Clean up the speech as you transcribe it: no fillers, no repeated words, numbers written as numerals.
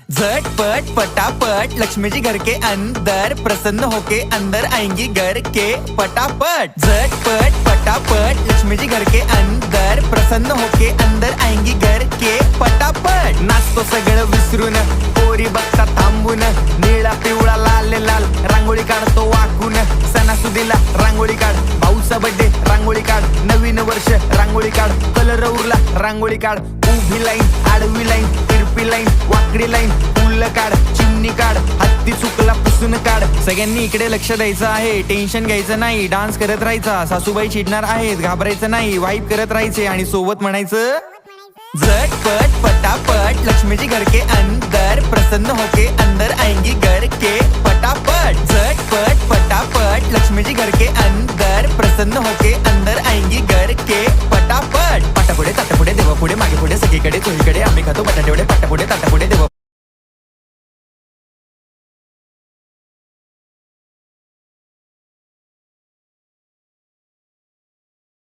झटपट पटापट लक्ष्मी जी घर के अंदर प्रसन्न होके अंदर आएंगी घर के पटापट। झटपट पटापट लक्ष्मी जी घर के अंदर प्रसन्न होके अंदर आएंगी घर के पटापट। नाचतो सगळं विसरून पोरी बघता थांबून, निळा पिवळा लाल लाल रांगोळी काढतो वाकून। सणासुदीला रांगोळी काढ, भाऊचा बर्थडे रांगोळी काढ, नवीन वर्ष रांगोळी काढ, कलर उरला रांगोळी काढ। उभी लाईन, आडवी लाईन, तिरपी लाईन, वाकडी लाईन, फुल काढ, चिमणी काढ, हत्ती चुकला पुसून काढ। सगळ्यांनी इकडे लक्ष द्यायचं आहे, टेन्शन घ्यायचं नाही, डान्स करत राहायचा। सासूबाई चिडणार आहेत, घाबरायचं नाही, वाईब करत राहायचे आणि सोबत म्हणायचं झटपट पटापट लक्ष्मी जी घर के अंदर प्रसन्न होके अंदर आएंगी घर के पटापट। झटपट पटापट लक्ष्मी जी घर के अंदर प्रसन्न होके अंदर आएंगी घर के पटापट। पाटापुढे ताटापुढे देवापुढे मागे पुढे सगळीकडे चोहीकडे आम्ही खातो बटाटेवडे। पाटापुढे ताटापुढे देवा